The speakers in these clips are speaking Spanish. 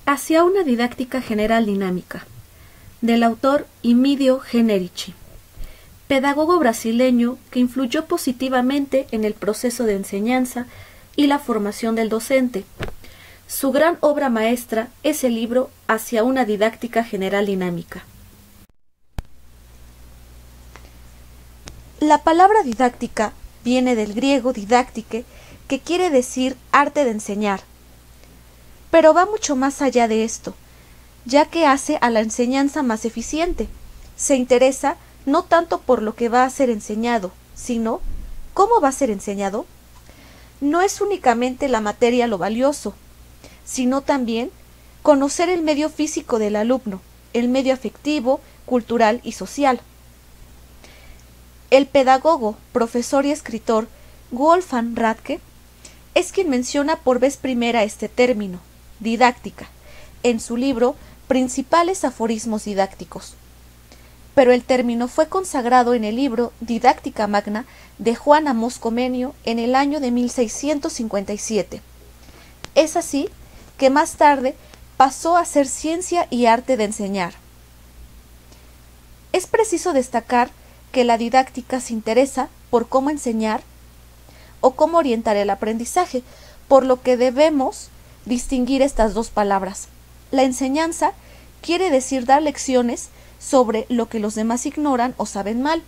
Hacia una didáctica general dinámica, del autor Emídio Generici, pedagogo brasileño que influyó positivamente en el proceso de enseñanza y la formación del docente. Su gran obra maestra es el libro Hacia una didáctica general dinámica. La palabra didáctica viene del griego didáctique, que quiere decir arte de enseñar. Pero va mucho más allá de esto, ya que hace a la enseñanza más eficiente. Se interesa no tanto por lo que va a ser enseñado, sino cómo va a ser enseñado. No es únicamente la materia lo valioso, sino también conocer el medio físico del alumno, el medio afectivo, cultural y social. El pedagogo, profesor y escritor Wolfgang Radke es quien menciona por vez primera este término, didáctica, en su libro Principales aforismos didácticos. Pero el término fue consagrado en el libro Didáctica Magna de Juan Amós Comenius en el año de 1657. Es así que más tarde pasó a ser ciencia y arte de enseñar. Es preciso destacar que la didáctica se interesa por cómo enseñar o cómo orientar el aprendizaje, por lo que debemos distinguir estas dos palabras. La enseñanza quiere decir dar lecciones sobre lo que los demás ignoran o saben mal,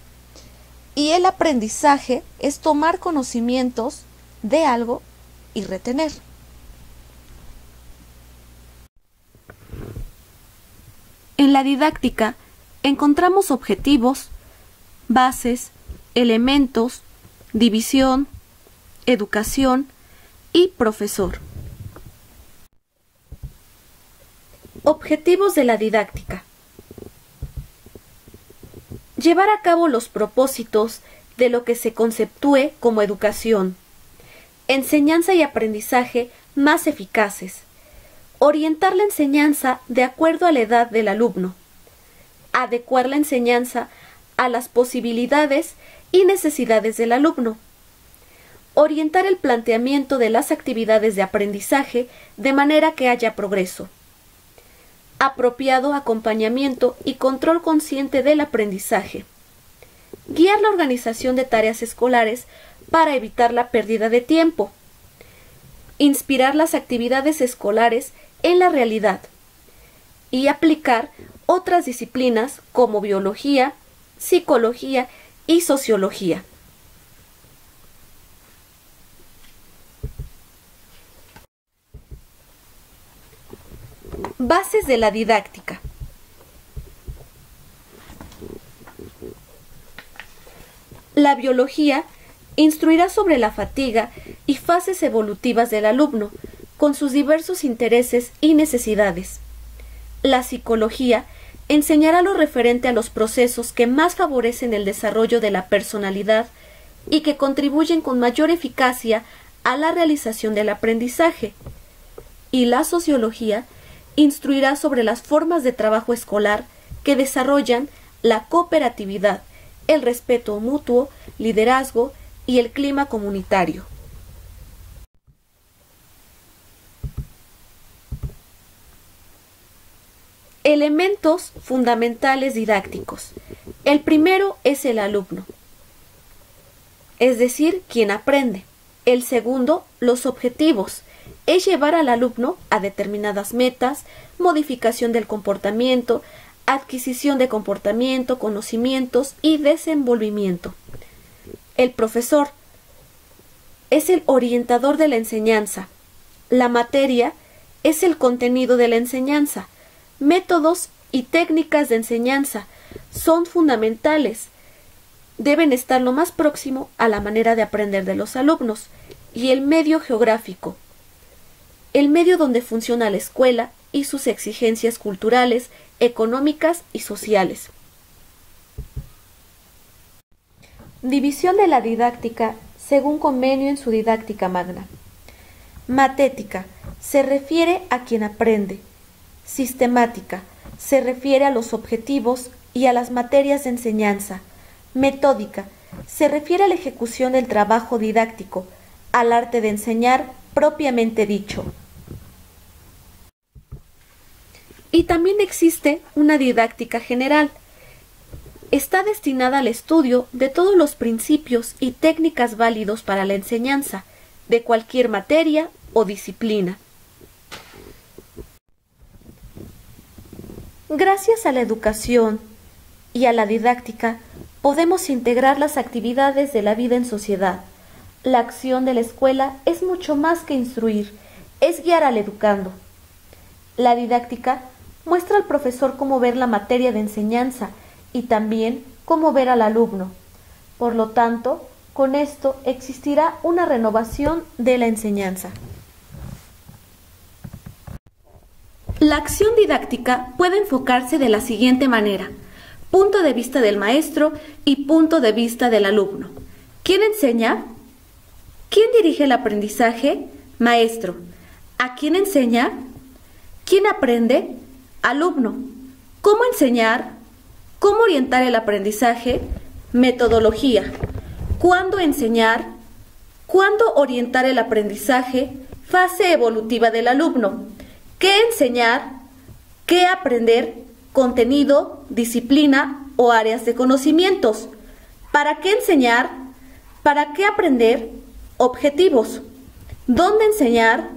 y el aprendizaje es tomar conocimientos de algo y retener. En la didáctica encontramos objetivos, bases, elementos, división, educación y profesor. Objetivos de la didáctica. Llevar a cabo los propósitos de lo que se conceptúe como educación. Enseñanza y aprendizaje más eficaces. Orientar la enseñanza de acuerdo a la edad del alumno. Adecuar la enseñanza a las posibilidades y necesidades del alumno. Orientar el planteamiento de las actividades de aprendizaje de manera que haya progreso. Apropiado acompañamiento y control consciente del aprendizaje. Guiar la organización de tareas escolares para evitar la pérdida de tiempo. Inspirar las actividades escolares en la realidad. Y aplicar otras disciplinas como biología, psicología y sociología. Bases de la didáctica. La biología instruirá sobre la fatiga y fases evolutivas del alumno, con sus diversos intereses y necesidades. La psicología enseñará lo referente a los procesos que más favorecen el desarrollo de la personalidad y que contribuyen con mayor eficacia a la realización del aprendizaje. Y la sociología instruirá sobre las formas de trabajo escolar que desarrollan la cooperatividad, el respeto mutuo, liderazgo y el clima comunitario. Elementos fundamentales didácticos. El primero es el alumno, es decir, quien aprende. El segundo, los objetivos, es llevar al alumno a determinadas metas, modificación del comportamiento, adquisición de comportamiento, conocimientos y desenvolvimiento. El profesor es el orientador de la enseñanza. La materia es el contenido de la enseñanza. Métodos y técnicas de enseñanza son fundamentales. Deben estar lo más próximo a la manera de aprender de los alumnos. Y el medio geográfico, el medio donde funciona la escuela y sus exigencias culturales, económicas y sociales. División de la didáctica según Comenius en su Didáctica Magna. Matética se refiere a quien aprende. Sistemática se refiere a los objetivos y a las materias de enseñanza. Metódica se refiere a la ejecución del trabajo didáctico, al arte de enseñar propiamente dicho. Y también existe una didáctica general. Está destinada al estudio de todos los principios y técnicas válidos para la enseñanza, de cualquier materia o disciplina. Gracias a la educación y a la didáctica, podemos integrar las actividades de la vida en sociedad. La acción de la escuela es mucho más que instruir, es guiar al educando. La didáctica muestra al profesor cómo ver la materia de enseñanza y también cómo ver al alumno. Por lo tanto, con esto existirá una renovación de la enseñanza. La acción didáctica puede enfocarse de la siguiente manera: punto de vista del maestro y punto de vista del alumno. ¿Quién enseña? ¿Quién dirige el aprendizaje? Maestro. ¿A quién enseña? ¿Quién aprende? Alumno. ¿Cómo enseñar? ¿Cómo orientar el aprendizaje? Metodología. ¿Cuándo enseñar? ¿Cuándo orientar el aprendizaje? Fase evolutiva del alumno. ¿Qué enseñar? ¿Qué aprender? Contenido, disciplina o áreas de conocimientos. ¿Para qué enseñar? ¿Para qué aprender? Objetivos. ¿Dónde enseñar?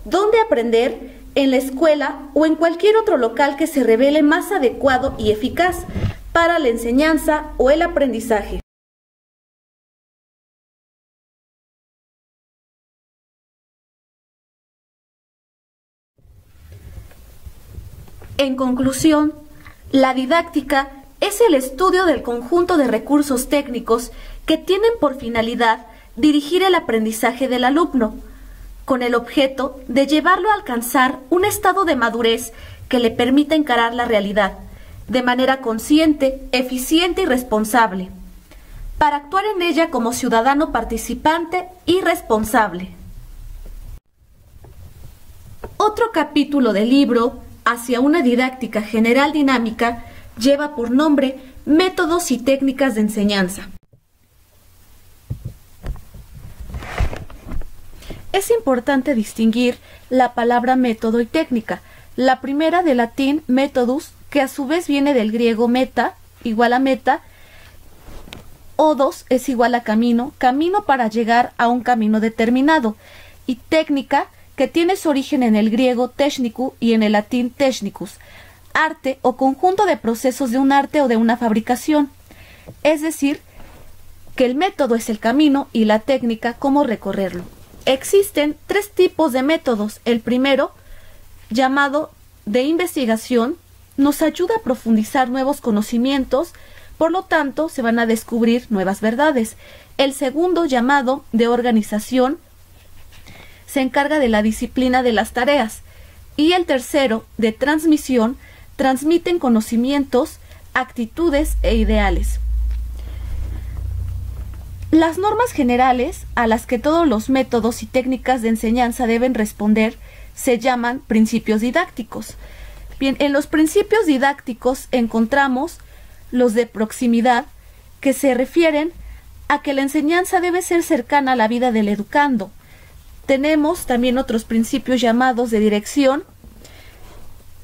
¿Dónde aprender? En la escuela o en cualquier otro local que se revele más adecuado y eficaz para la enseñanza o el aprendizaje. En conclusión, la didáctica es el estudio del conjunto de recursos técnicos que tienen por finalidad dirigir el aprendizaje del alumno, con el objeto de llevarlo a alcanzar un estado de madurez que le permita encarar la realidad de manera consciente, eficiente y responsable, para actuar en ella como ciudadano participante y responsable. Otro capítulo del libro, Hacia una didáctica general dinámica, lleva por nombre Métodos y técnicas de enseñanza. Es importante distinguir la palabra método y técnica. La primera del latín methodus, que a su vez viene del griego meta, igual a meta, odos es igual a camino, camino para llegar a un camino determinado, y técnica, que tiene su origen en el griego techniku y en el latín technicus, arte o conjunto de procesos de un arte o de una fabricación. Es decir, que el método es el camino y la técnica cómo recorrerlo. Existen 3 tipos de métodos. El primero, llamado de investigación, nos ayuda a profundizar nuevos conocimientos, por lo tanto se van a descubrir nuevas verdades. El segundo, llamado de organización, se encarga de la disciplina de las tareas. Y el tercero, de transmisión, transmiten conocimientos, actitudes e ideales. Las normas generales a las que todos los métodos y técnicas de enseñanza deben responder se llaman principios didácticos. Bien, en los principios didácticos encontramos los de proximidad, que se refieren a que la enseñanza debe ser cercana a la vida del educando. Tenemos también otros principios llamados de dirección,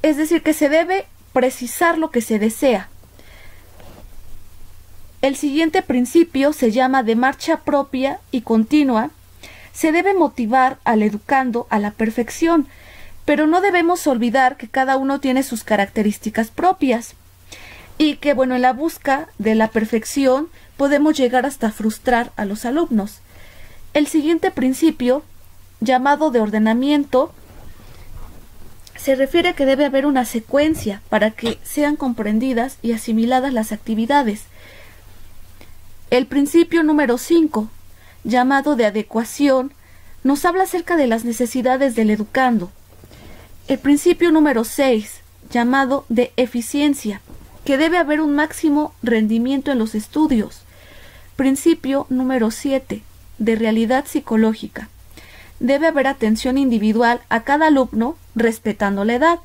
es decir, que se debe precisar lo que se desea. El siguiente principio se llama de marcha propia y continua. Se debe motivar al educando a la perfección, pero no debemos olvidar que cada uno tiene sus características propias y que, en la búsqueda de la perfección podemos llegar hasta frustrar a los alumnos. El siguiente principio, llamado de ordenamiento, se refiere a que debe haber una secuencia para que sean comprendidas y asimiladas las actividades. El principio número 5, llamado de adecuación, nos habla acerca de las necesidades del educando. El principio número 6, llamado de eficiencia, que debe haber un máximo rendimiento en los estudios. Principio número 7, de realidad psicológica. Debe haber atención individual a cada alumno, respetando la edad.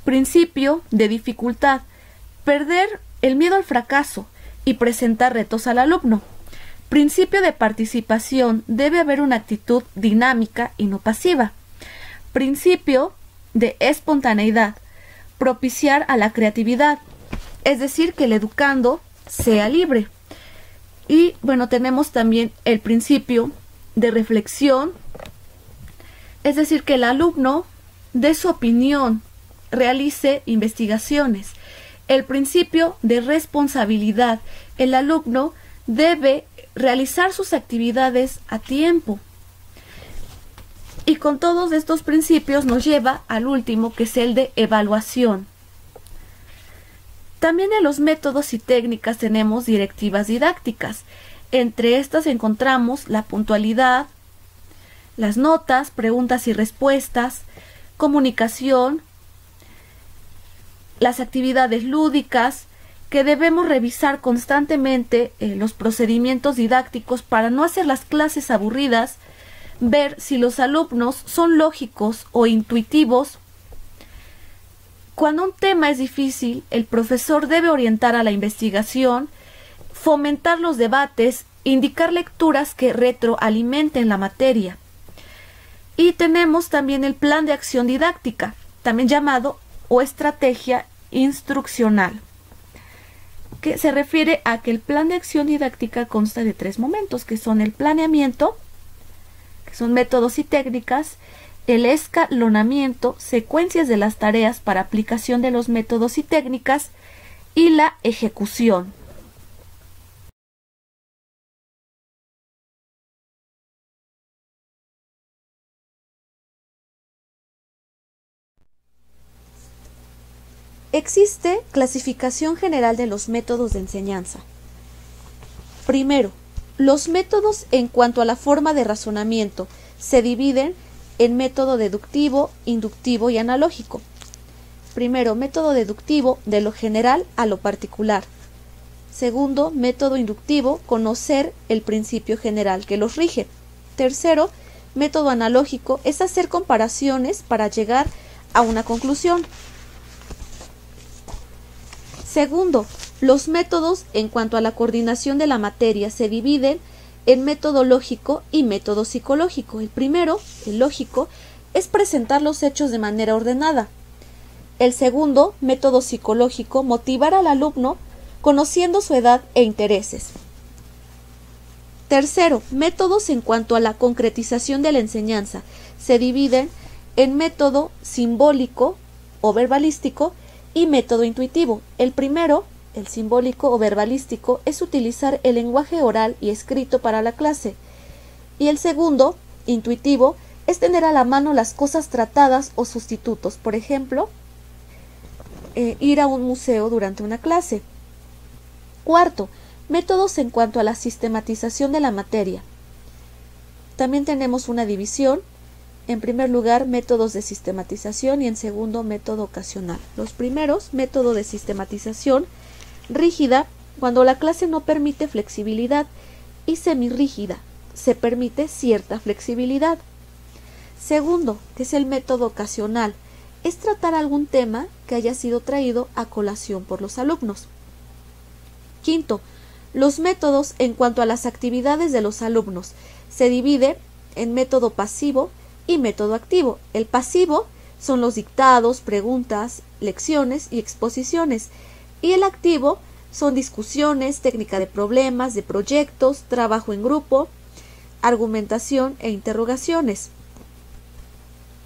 Principio de dificultad. Perder el miedo al fracaso y presentar retos al alumno. Principio de participación. Debe haber una actitud dinámica y no pasiva. Principio de espontaneidad. propiciar a la creatividad, es decir, que el educando sea libre. Y bueno, tenemos también el principio de reflexión, es decir, que el alumno dé su opinión, realice investigaciones. El principio de responsabilidad, el alumno debe realizar sus actividades a tiempo. Y con todos estos principios nos lleva al último, que es el de evaluación. También en los métodos y técnicas tenemos directivas didácticas. Entre estas encontramos la puntualidad, las notas, preguntas y respuestas, comunicación, las actividades lúdicas, que debemos revisar constantemente los procedimientos didácticos para no hacer las clases aburridas, ver si los alumnos son lógicos o intuitivos. Cuando un tema es difícil, el profesor debe orientar a la investigación, fomentar los debates, indicar lecturas que retroalimenten la materia. Y tenemos también el plan de acción didáctica, también llamado o estrategia instruccional, que se refiere a que el plan de acción didáctica consta de 3 momentos, que son el planeamiento, que son métodos y técnicas, el escalonamiento, secuencias de las tareas para aplicación de los métodos y técnicas, y la ejecución. Existe clasificación general de los métodos de enseñanza. Primero, los métodos en cuanto a la forma de razonamiento se dividen en método deductivo, inductivo y analógico. Primero, método deductivo, de lo general a lo particular. Segundo, método inductivo, conocer el principio general que los rige. Tercero, método analógico, es hacer comparaciones para llegar a una conclusión. Segundo, los métodos en cuanto a la coordinación de la materia se dividen en método lógico y método psicológico. El primero, el lógico, es presentar los hechos de manera ordenada. El segundo, método psicológico, motivar al alumno conociendo su edad e intereses. Tercero, métodos en cuanto a la concretización de la enseñanza se dividen en método simbólico o verbalístico y método intuitivo. El primero, el simbólico o verbalístico, es utilizar el lenguaje oral y escrito para la clase. Y el segundo, intuitivo, es tener a la mano las cosas tratadas o sustitutos. Por ejemplo, ir a un museo durante una clase. Cuarto, métodos en cuanto a la sistematización de la materia. También tenemos una división. En primer lugar, métodos de sistematización y en segundo, método ocasional. Los primeros, método de sistematización rígida, cuando la clase no permite flexibilidad, y semirrígida, se permite cierta flexibilidad. Segundo, que es el método ocasional, es tratar algún tema que haya sido traído a colación por los alumnos. Quinto, los métodos en cuanto a las actividades de los alumnos se divide en método pasivo y método activo. El pasivo son los dictados, preguntas, lecciones y exposiciones, y el activo son discusiones, técnica de problemas, de proyectos, trabajo en grupo, argumentación e interrogaciones.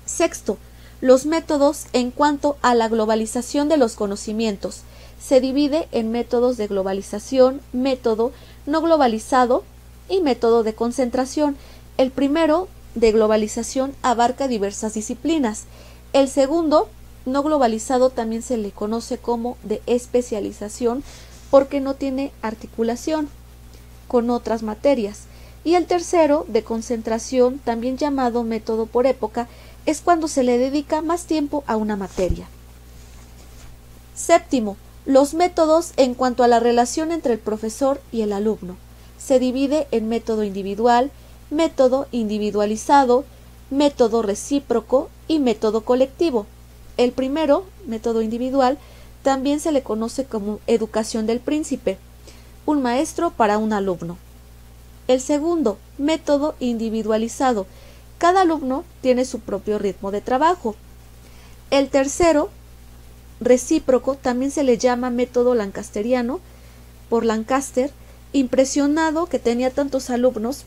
Sexto, los métodos en cuanto a la globalización de los conocimientos se divide en métodos de globalización, método no globalizado y método de concentración. El primero, de globalización, abarca diversas disciplinas. El segundo, no globalizado, también se le conoce como de especialización porque no tiene articulación con otras materias. Y el tercero, de concentración, también llamado método por época, es cuando se le dedica más tiempo a una materia. Séptimo, los métodos en cuanto a la relación entre el profesor y el alumno. Se divide en método individual, método individualizado, método recíproco y método colectivo. El primero, método individual, también se le conoce como educación del príncipe, un maestro para un alumno. El segundo, método individualizado, cada alumno tiene su propio ritmo de trabajo. El tercero, recíproco también se le llama método lancasteriano por Lancaster. Impresionado que tenía tantos alumnos,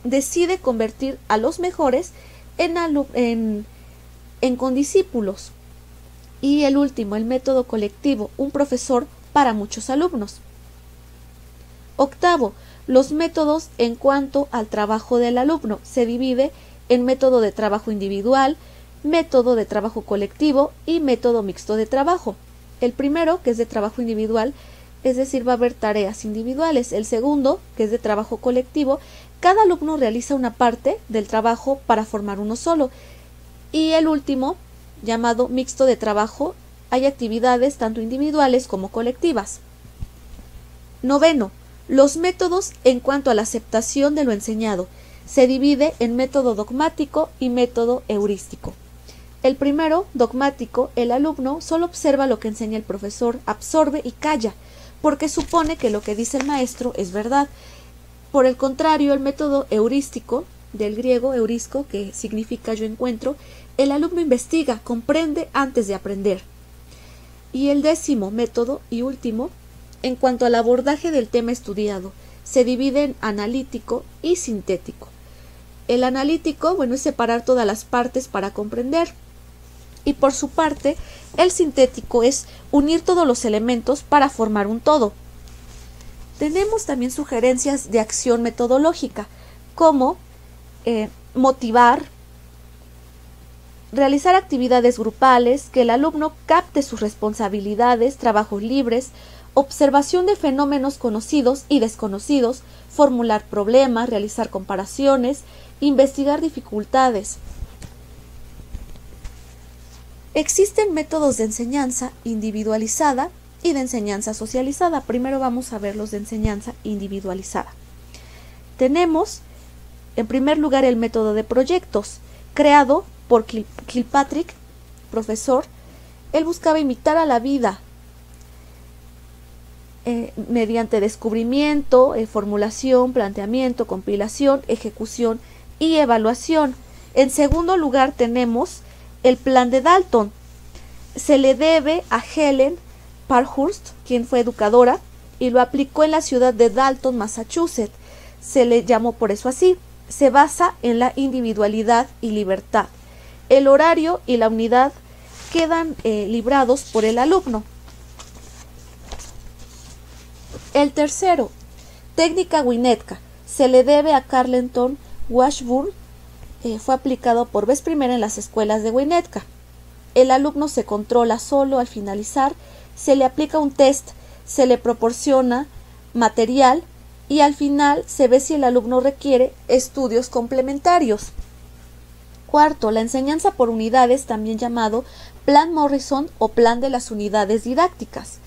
decide convertir a los mejores en condiscípulos. Y el último, el método colectivo, un profesor para muchos alumnos. Octavo, los métodos en cuanto al trabajo del alumno. Se divide en método de trabajo individual, método de trabajo colectivo y método mixto de trabajo. El primero, que es de trabajo individual, es decir, va a haber tareas individuales. El segundo, que es de trabajo colectivo, cada alumno realiza una parte del trabajo para formar uno solo. Y el último, llamado mixto de trabajo, hay actividades tanto individuales como colectivas. Noveno, los métodos en cuanto a la aceptación de lo enseñado. Se divide en método dogmático y método heurístico. El primero, dogmático, el alumno solo observa lo que enseña el profesor, absorbe y calla, porque supone que lo que dice el maestro es verdad. Por el contrario, el método heurístico, del griego eurisco, que significa yo encuentro, el alumno investiga, comprende antes de aprender. Y el décimo método y último, en cuanto al abordaje del tema estudiado, se divide en analítico y sintético. El analítico, es separar todas las partes para comprender. Y por su parte, el sintético es unir todos los elementos para formar un todo. Tenemos también sugerencias de acción metodológica, como motivar, realizar actividades grupales, que el alumno capte sus responsabilidades, trabajos libres, observación de fenómenos conocidos y desconocidos, formular problemas, realizar comparaciones, investigar dificultades. Existen métodos de enseñanza individualizada y de enseñanza socializada. Primero vamos a ver los de enseñanza individualizada. Tenemos, en primer lugar, el método de proyectos, creado por Kilpatrick, profesor. Él buscaba imitar a la vida mediante descubrimiento, formulación, planteamiento, compilación, ejecución y evaluación. En segundo lugar tenemos el plan de Dalton. Se le debe a Helen Parkhurst, quien fue educadora, y lo aplicó en la ciudad de Dalton, Massachusetts. Se le llamó por eso así. Se basa en la individualidad y libertad. El horario y la unidad quedan librados por el alumno. El tercero, técnica Winnetka, se le debe a Carleton Washburn. Fue aplicado por vez primera en las escuelas de Winnetka. El alumno se controla solo al finalizar, se le aplica un test, se le proporciona material y al final se ve si el alumno requiere estudios complementarios. Cuarto, la enseñanza por unidades, también llamado Plan Morrison o Plan de las Unidades Didácticas.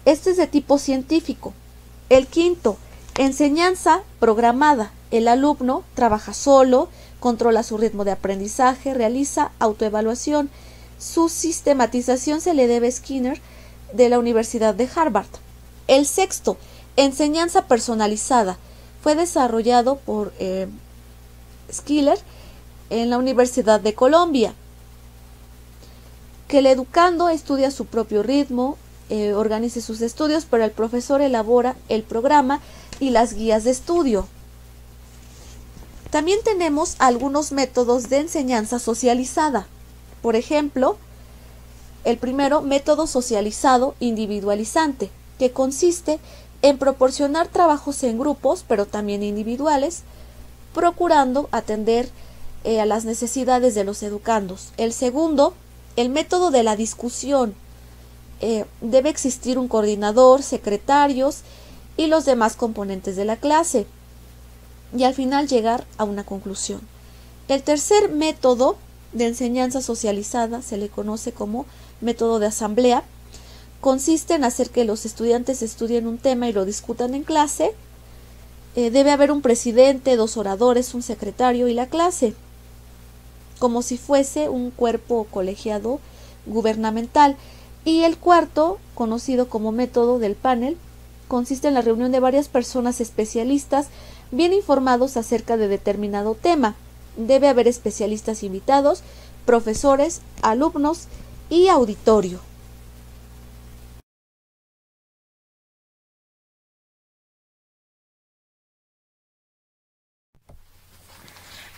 Este es de tipo científico. El quinto, enseñanza programada. El alumno trabaja solo, controla su ritmo de aprendizaje, realiza autoevaluación. Su sistematización se le debe a Skinner de la Universidad de Harvard. El sexto, enseñanza personalizada. Fue desarrollado por Schiller en la Universidad de Columbia. Que el educando estudia a su propio ritmo, organice sus estudios, pero el profesor elabora el programa y las guías de estudio. También tenemos algunos métodos de enseñanza socializada. Por ejemplo, el primero, método socializado individualizante, que consiste en proporcionar trabajos en grupos, pero también individuales, procurando atender a las necesidades de los educandos. El segundo, el método de la discusión. Debe existir un coordinador, secretarios y los demás componentes de la clase, y al final llegar a una conclusión. El tercer método de enseñanza socializada se le conoce como método de asamblea. Consiste en hacer que los estudiantes estudien un tema y lo discutan en clase. Debe haber un presidente, 2 oradores, un secretario y la clase, como si fuese un cuerpo colegiado gubernamental. Y el cuarto, conocido como método del panel, consiste en la reunión de varias personas especialistas bien informados acerca de determinado tema. Debe haber especialistas invitados, profesores, alumnos y auditorio.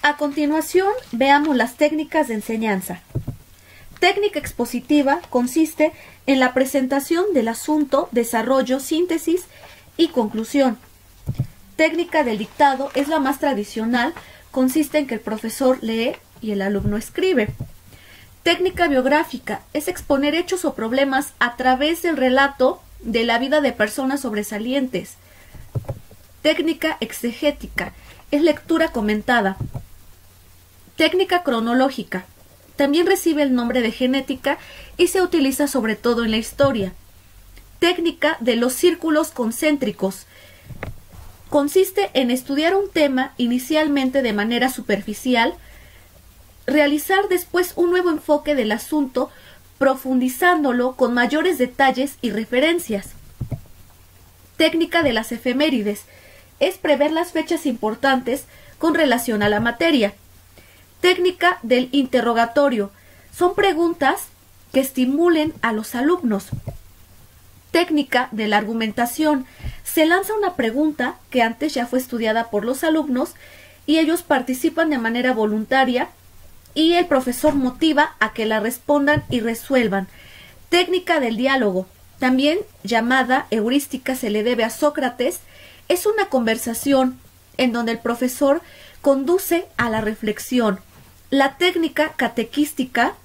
A continuación, veamos las técnicas de enseñanza. Técnica expositiva consiste en la presentación del asunto, desarrollo, síntesis y conclusión. Técnica del dictado es la más tradicional, consiste en que el profesor lee y el alumno escribe. Técnica biográfica es exponer hechos o problemas a través del relato de la vida de personas sobresalientes. Técnica exegética es lectura comentada. Técnica cronológica también recibe el nombre de genética y se utiliza sobre todo en la historia. Técnica de los círculos concéntricos consiste en estudiar un tema inicialmente de manera superficial, realizar después un nuevo enfoque del asunto, profundizándolo con mayores detalles y referencias. Técnica de las efemérides es prever las fechas importantes con relación a la materia. Técnica del interrogatorio son preguntas que estimulen a los alumnos. Técnica de la argumentación se lanza una pregunta que antes ya fue estudiada por los alumnos y ellos participan de manera voluntaria y el profesor motiva a que la respondan y resuelvan. Técnica del diálogo, también llamada heurística, se le debe a Sócrates, es una conversación en donde el profesor conduce a la reflexión. La técnica catequística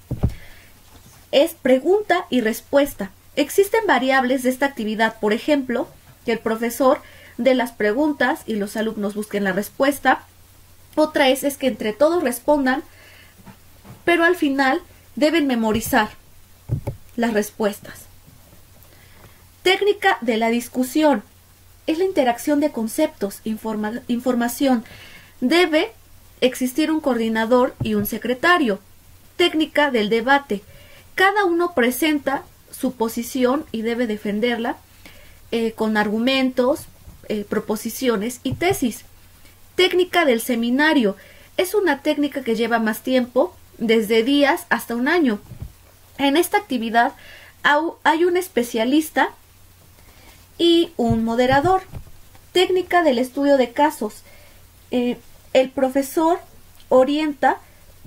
es pregunta y respuesta. Existen variables de esta actividad, por ejemplo, que el profesor dé las preguntas y los alumnos busquen la respuesta. Otra es que entre todos respondan, pero al final deben memorizar las respuestas. Técnica de la discusión es la interacción de conceptos, información. Debe existir un coordinador y un secretario. Técnica del debate. Cada uno presenta su posición y debe defenderla con argumentos, proposiciones y tesis. Técnica del seminario. Es una técnica que lleva más tiempo, desde días hasta un año. En esta actividad hay un especialista y un moderador. Técnica del estudio de casos. El profesor orienta,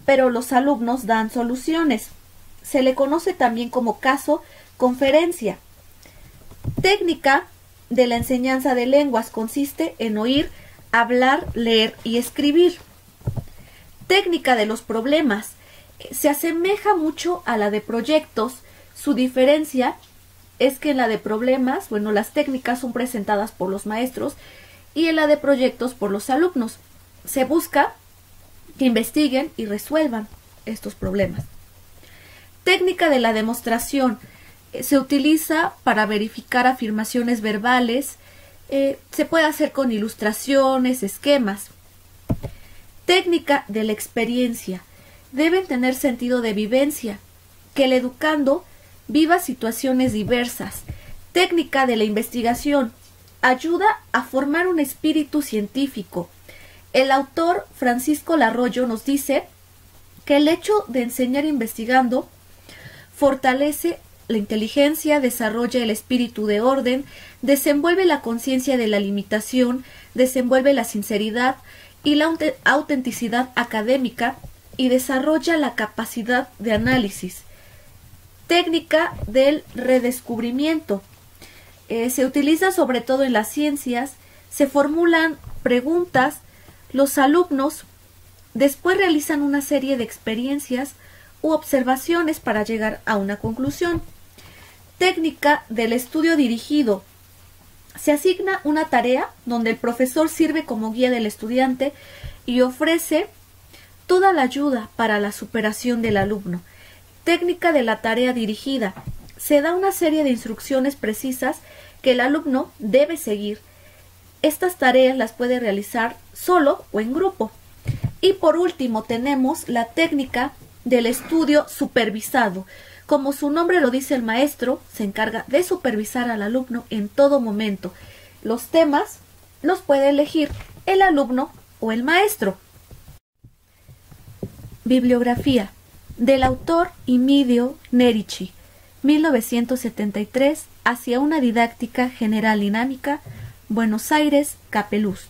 pero los alumnos dan soluciones. Se le conoce también como caso conferencia. Técnica de la enseñanza de lenguas consiste en oír, hablar, leer y escribir. Técnica de los problemas se asemeja mucho a la de proyectos. Su diferencia es que en la de problemas, las técnicas son presentadas por los maestros y en la de proyectos por los alumnos. Se busca que investiguen y resuelvan estos problemas. Técnica de la demostración se utiliza para verificar afirmaciones verbales. Se puede hacer con ilustraciones, esquemas. Técnica de la experiencia. Deben tener sentido de vivencia, que el educando viva situaciones diversas. Técnica de la investigación. Ayuda a formar un espíritu científico. El autor Francisco Larroyo nos dice que el hecho de enseñar investigando fortalece la inteligencia, desarrolla el espíritu de orden, desenvuelve la conciencia de la limitación, desenvuelve la sinceridad y la autenticidad académica y desarrolla la capacidad de análisis. Técnica del redescubrimiento. Se utiliza sobre todo en las ciencias, se formulan preguntas, los alumnos después realizan una serie de experiencias u observaciones para llegar a una conclusión. Técnica del estudio dirigido. Se asigna una tarea donde el profesor sirve como guía del estudiante y ofrece toda la ayuda para la superación del alumno. Técnica de la tarea dirigida. Se da una serie de instrucciones precisas que el alumno debe seguir. Estas tareas las puede realizar solo o en grupo. Y por último tenemos la técnica del estudio supervisado. Como su nombre lo dice, el maestro se encarga de supervisar al alumno en todo momento. Los temas los puede elegir el alumno o el maestro. Bibliografía del autor Emilio Nerici, 1973, Hacia una didáctica general dinámica, Buenos Aires, Capeluz.